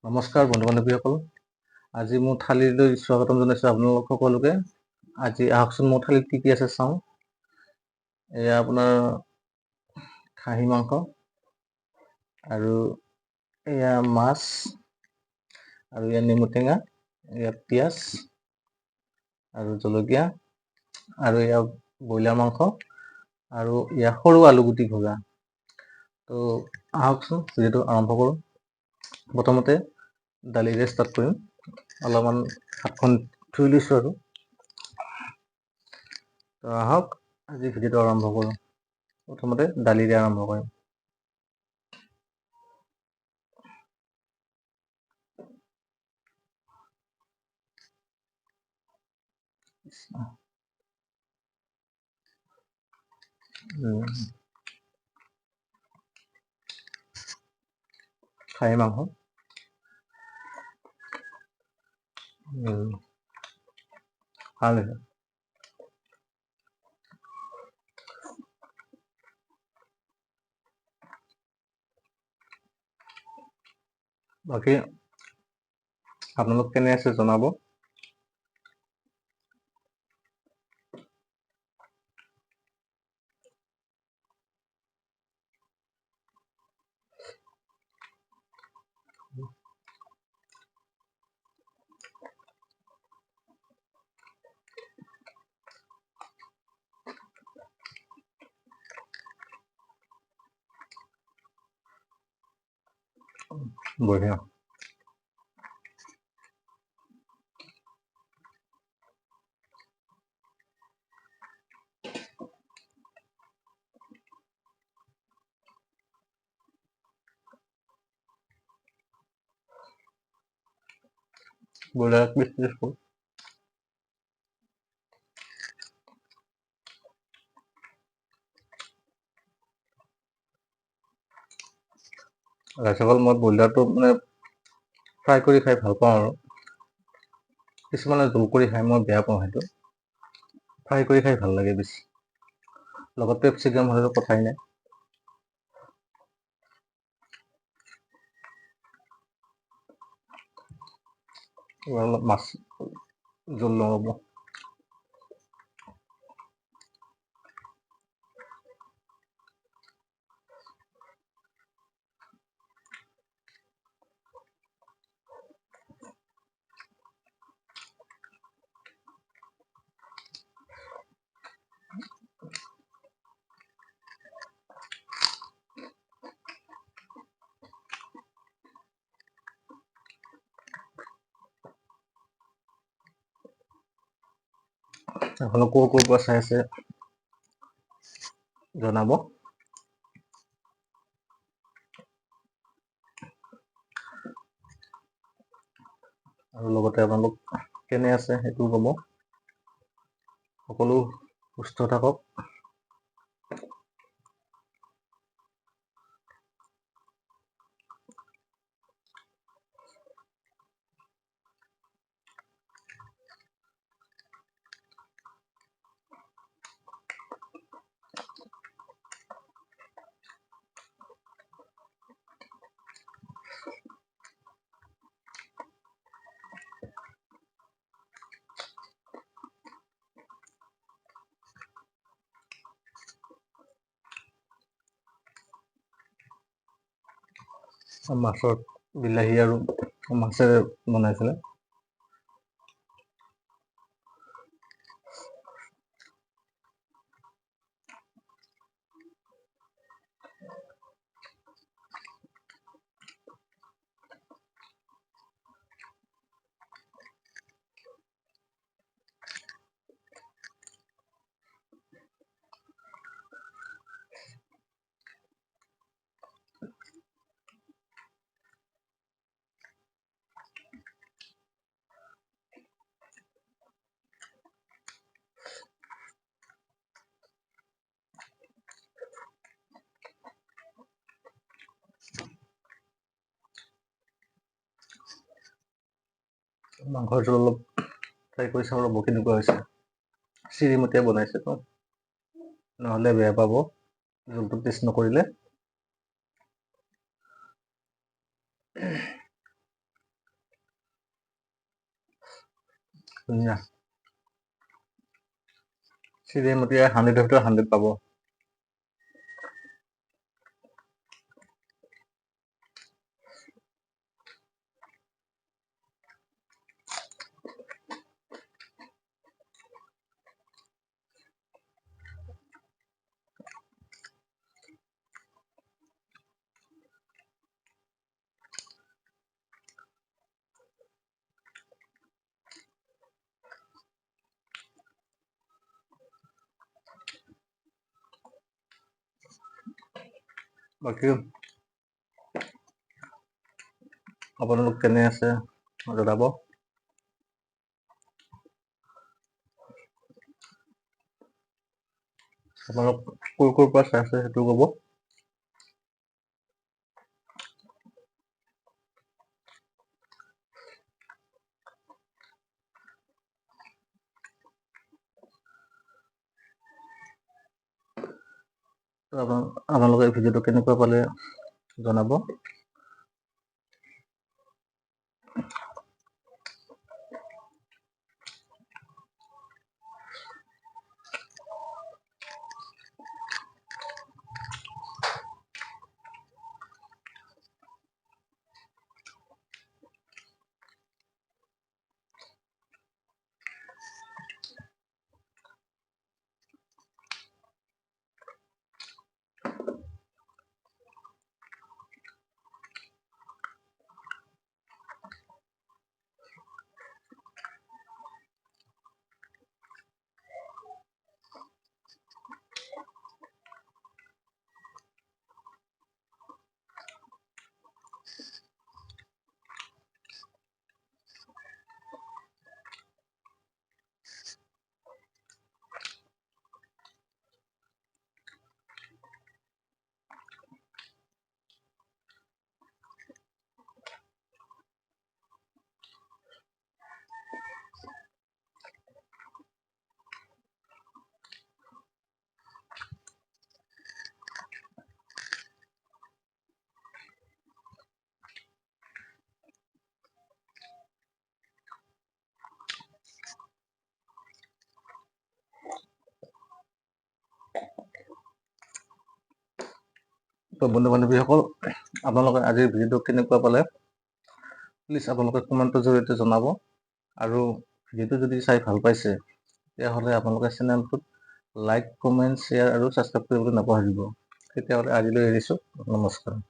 নমস্কাৰ বন্ধু বান্ধৱীসকল, আজি মোৰ থালিলৈ স্বাগতম জনাইছোঁ আপোনালোক সকলোকে। আজি আহকচোন মোৰ থালিত কি কি আছে চাওঁ। এয়া আপোনাৰ খাহী মাংস আৰু এয়া মাছ আৰু এয়া নেমু টেঙা, এয়া পিঁয়াজ আৰু জলকীয়া আৰু এয়া ব্ৰইলাৰ মাংস আৰু এয়া সৰু আলুগুটি ভজা। তো আহকচোন ভিডিঅ'টো আৰম্ভ কৰোঁ। প্ৰথমতে দালিৰে ষ্টাৰ্ট কৰিম। অলপমান হাতখন ধুই লৈছোঁ আৰু তো আহক আজি ভিডিঅ'টো আৰম্ভ কৰোঁ। প্ৰথমতে দালিৰে আৰম্ভ কৰিম। খাহী মাংস ভাল হৈছে। বাকী আপোনালোক কেনে আছে জনাব। বঢ়িয়া। ব্ৰইলাৰ পিছ ৰাইজসকল, মই ব্ৰইলাৰটো মানে ফ্ৰাই কৰি খাই ভাল পাওঁ আৰু কিছুমানে জোল কৰি খাই, মই বেয়া পাওঁ সেইটো। ফ্ৰাই কৰি খাই ভাল লাগে বেছি, লগত কেপচিকাম হ'লেতো কথাই নাই। অলপ মাছ জোল লগাব। আপোনালোক ক'ৰ পৰা চাই আছে জনাব। আৰু লগতে আপোনালোক কেনে আছে সেইটোও ক'ব। সকলো সুস্থ থাকক। মাছৰ বিলাহী আৰু মাছেৰে বনাইছিলে। মাংসটো অলপ ফ্ৰাই কৰি চাওঁ ৰ'ব কেনেকুৱা হৈছে। চিৰিমতীয়া বনাইছেতো, নহ'লে বেয়া পাব জোলটো টেষ্ট নকৰিলে। ধুনীয়া চিৰিমতি 100ৰ ভিতৰত 100 পাব। বাকী আপোনালোক কেনে আছে জনাব। আপোনালোক ক'ৰ পৰা চাই আছে সেইটো ক'ব। আপোনালোকে ভিডিঅ'টো কেনেকুৱা পালে জনাব। তো বন্ধু বান্ধৱীসকল, আপোনালোকে আজিৰ ভিডিঅ'টো কেনেকুৱা পালে প্লিজ আপোনালোকে কমেণ্টৰ জৰিয়তে জনাব। আৰু ভিডিঅ'টো যদি চাই ভাল পাইছে তেতিয়াহ'লে আপোনালোকে চেনেলটোত লাইক, কমেণ্ট, শ্বেয়াৰ আৰু ছাবস্ক্ৰাইব কৰিবলৈ নাপাহৰিব। তেতিয়াহ'লে আজিলৈ এৰিছোঁ। নমস্কাৰ।